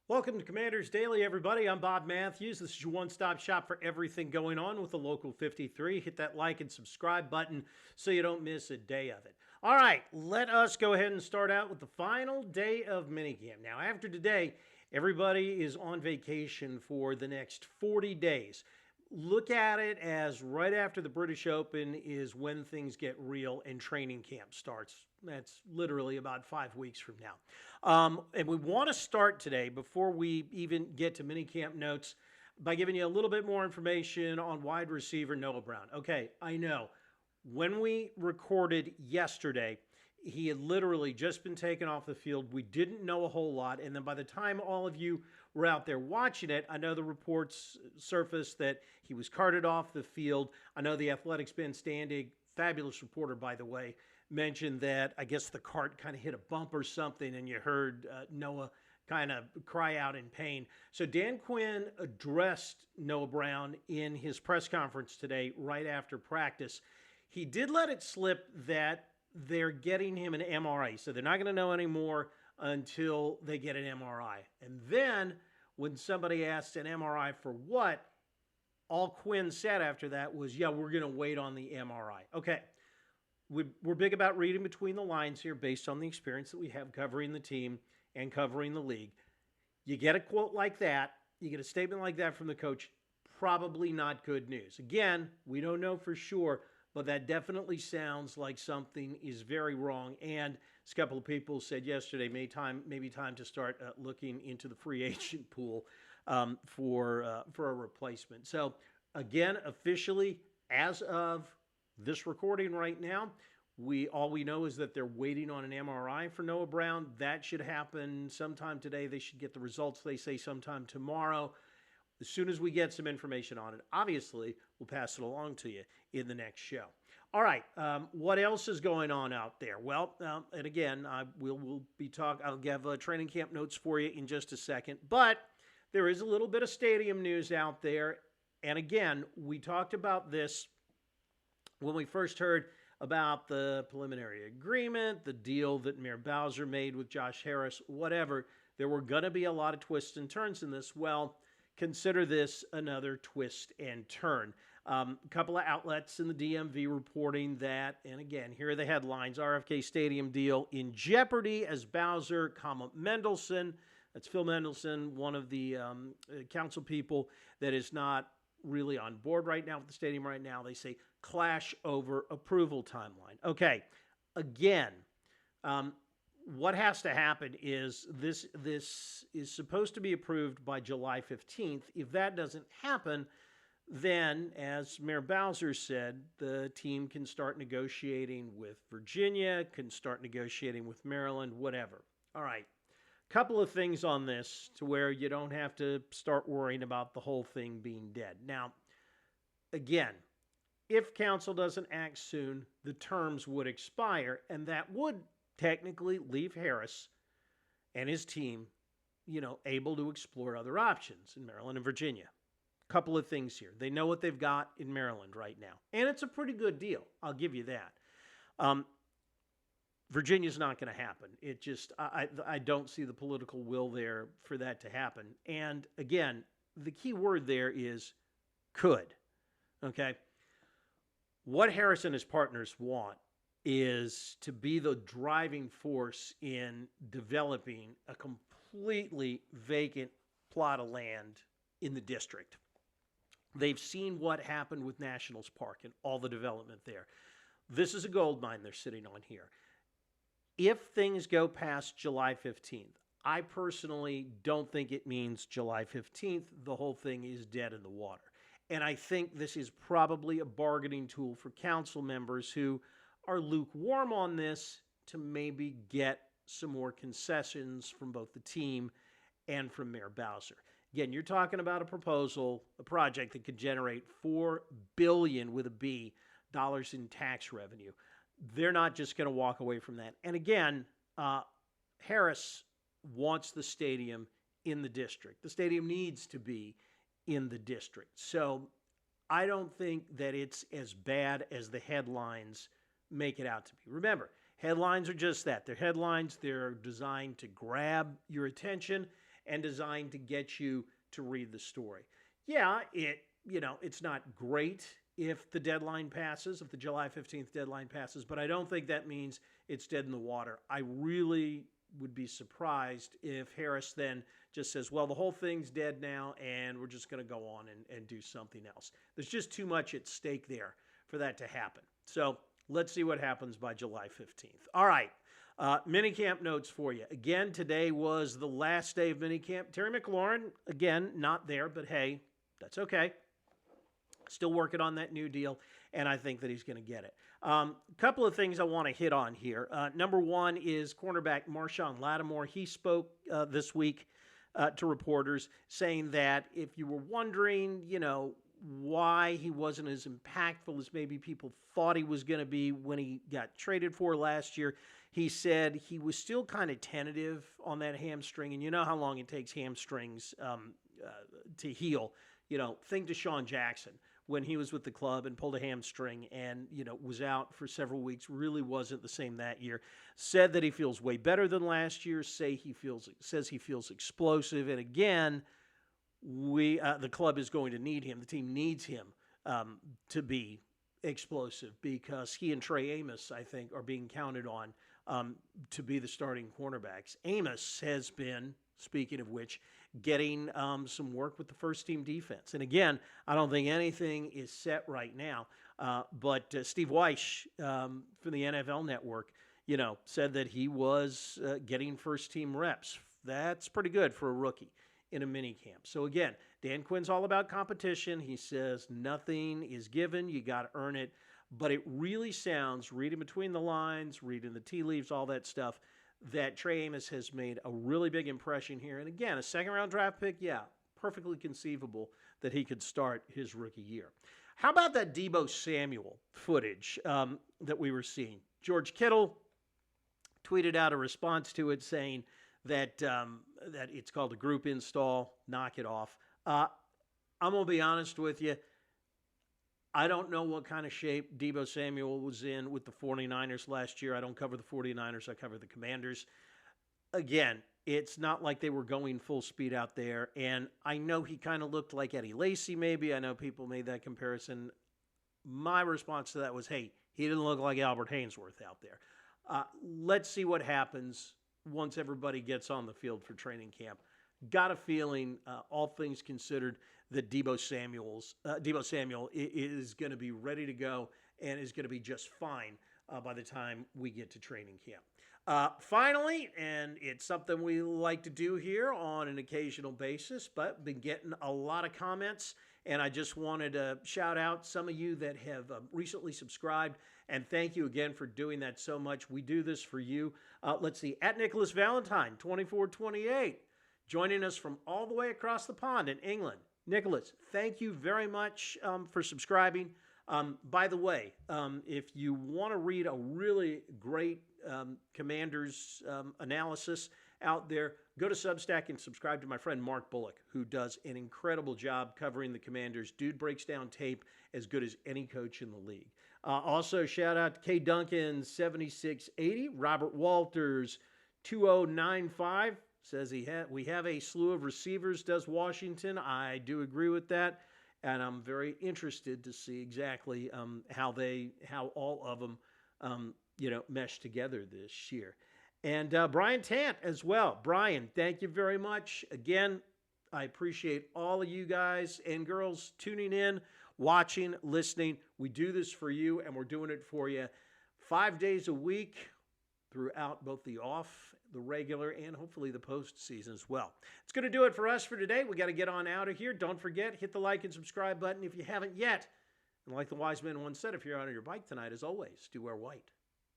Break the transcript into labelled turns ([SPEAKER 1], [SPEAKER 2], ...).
[SPEAKER 1] Welcome to Commanders Daily, everybody. I'm Bob Matthews. This is your one-stop shop for everything going on with the Local 53. Hit that like and subscribe button so you don't miss a day of it. All right, let us go ahead and start out with the final day of minicamp. Now, after today, everybody is on vacation for the next 40 days. Look at it as right after the British Open is when things get real and training camp starts. That's literally about 5 weeks from now. And we want to start today, before we even get to minicamp notes, by giving you a little bit more information on wide receiver Noah Brown. Okay, I know. When we recorded yesterday, he had literally just been taken off the field. We didn't know a whole lot. And then by the time all of you were out there watching it, I know the reports surfaced that he was carted off the field. I know the Athletics' Ben Standig, fabulous reporter, by the way, mentioned that I guess the cart kind of hit a bump or something, and you heard Noah kind of cry out in pain. So Dan Quinn addressed Noah Brown in his press conference today right after practice. He did let it slip that they're getting him an MRI. So they're not going to know anymore until they get an MRI. And then when somebody asked an MRI for what, all Quinn said after that was, yeah, we're going to wait on the MRI. Okay. We're big about reading between the lines here based on the experience that we have covering the team and covering the league. You get a quote like that, you get a statement like that from the coach, probably not good news. Again, we don't know for sure, but that definitely sounds like something is very wrong. And as a couple of people said yesterday, maybe time to start looking into the free agent pool for a replacement. So again, officially, as of this recording right now, all we know is that they're waiting on an MRI for Noah Brown. That should happen sometime today. They should get the results, they say, sometime tomorrow. As soon as we get some information on it, obviously, we'll pass it along to you in the next show. All right, what else is going on out there? Well, and again, we'll be talking. I'll give training camp notes for you in just a second. But there is a little bit of stadium news out there. And again, we talked about this when we first heard about the preliminary agreement, the deal that Mayor Bowser made with Josh Harris, whatever. There were going to be a lot of twists and turns in this. Well, consider this another twist and turn. A couple of outlets in the DMV reporting that, and again, here are the headlines: RFK Stadium deal in jeopardy as Bowser, Mendelson, that's Phil Mendelson, one of the council people that is not really on board right now with the stadium right now. They say clash over approval timeline. Okay, again, what has to happen is this is supposed to be approved by July 15th. If that doesn't happen, then, as Mayor Bowser said, the team can start negotiating with Virginia, can start negotiating with Maryland, whatever. All right. Couple of things on this to where you don't have to start worrying about the whole thing being dead. Now, again, if council doesn't act soon, the terms would expire, and that would technically leave Harris and his team, able to explore other options in Maryland and Virginia. Couple of things here. They know what they've got in Maryland right now, and it's a pretty good deal. I'll give you that. Virginia's not going to happen. It just, I don't see the political will there for that to happen. And again, the key word there is could. Okay? What Harris and his partners want is to be the driving force in developing a completely vacant plot of land in the district. They've seen what happened with Nationals Park and all the development there. This is a gold mine they're sitting on here. If things go past July 15th, I personally don't think it means July 15th. The whole thing is dead in the water. And I think this is probably a bargaining tool for council members who are lukewarm on this to maybe get some more concessions from both the team and from Mayor Bowser. Again, you're talking about a project that could generate $4 billion with a B dollars in tax revenue. They're not just going to walk away from that. And again, Harris wants the stadium in the district. The stadium needs to be in the district. So I don't think that it's as bad as the headlines make it out to be. Remember, headlines are just that. They're headlines. They're designed to grab your attention. and designed to get you to read the story. Yeah, it's not great if the deadline passes, if the July 15th deadline passes, but I don't think that means it's dead in the water. I really would be surprised if Harris then just says, well, the whole thing's dead now and we're just going to go on and do something else. There's just too much at stake there for that to happen. So let's see what happens by July 15th. All right. Minicamp notes for you. Again, today was the last day of minicamp. Terry McLaurin, again, not there, but hey, that's okay. Still working on that new deal, and I think that he's going to get it. Couple of things I want to hit on here. Number one is cornerback Marshawn Lattimore. He spoke this week to reporters saying that if you were wondering, why he wasn't as impactful as maybe people thought he was going to be when he got traded for last year, he said he was still kind of tentative on that hamstring, and you know how long it takes hamstrings to heal. Think Deshaun Jackson when he was with the club and pulled a hamstring and, was out for several weeks, really wasn't the same that year. Said that he feels way better than last year, says he feels explosive. And again, the club is going to need him. The team needs him to be explosive because he and Trey Amos, I think, are being counted on to be the starting cornerbacks. Amos has been, speaking of which, getting some work with the first-team defense. And again, I don't think anything is set right now. But Steve Weish from the NFL Network, said that he was getting first-team reps. That's pretty good for a rookie in a minicamp. So again, Dan Quinn's all about competition. He says nothing is given. You got to earn it. But it really sounds, reading between the lines, reading the tea leaves, all that stuff, that Trey Amos has made a really big impression here. And again, a second-round draft pick, yeah, perfectly conceivable that he could start his rookie year. How about that Deebo Samuel footage that we were seeing? George Kittle tweeted out a response to it saying that it's called a group install, knock it off. I'm going to be honest with you. I don't know what kind of shape Deebo Samuel was in with the 49ers last year. I don't cover the 49ers. I cover the Commanders. Again, it's not like they were going full speed out there. And I know he kind of looked like Eddie Lacy maybe. I know people made that comparison. My response to that was, hey, he didn't look like Albert Haynesworth out there. Let's see what happens once everybody gets on the field for training camp. Got a feeling, all things considered, that Deebo Samuel is going to be ready to go and is going to be just fine by the time we get to training camp. Finally, and it's something we like to do here on an occasional basis, but been getting a lot of comments, and I just wanted to shout out some of you that have recently subscribed, and thank you again for doing that so much. We do this for you. Let's see, at Nicholas Valentine, 2428, joining us from all the way across the pond in England. Nicholas, thank you very much for subscribing. By the way, if you want to read a really great Commanders analysis out there, go to Substack and subscribe to my friend Mark Bullock, who does an incredible job covering the Commanders. Dude breaks down tape as good as any coach in the league. Also, shout out to K. Duncan, 7680, Robert Walters, 2095. Says we have a slew of receivers, does Washington. I do agree with that, and I'm very interested to see exactly how all of them mesh together this year. And Brian Tant as well. Brian, thank you very much. Again, I appreciate all of you guys and girls tuning in, watching, listening. We do this for you, and we're doing it for you 5 days a week throughout both the the regular, and hopefully the postseason as well. It's going to do it for us for today. We got to get on out of here. Don't forget, hit the like and subscribe button if you haven't yet. And like the wise man once said, if you're out on your bike tonight, as always, do wear white.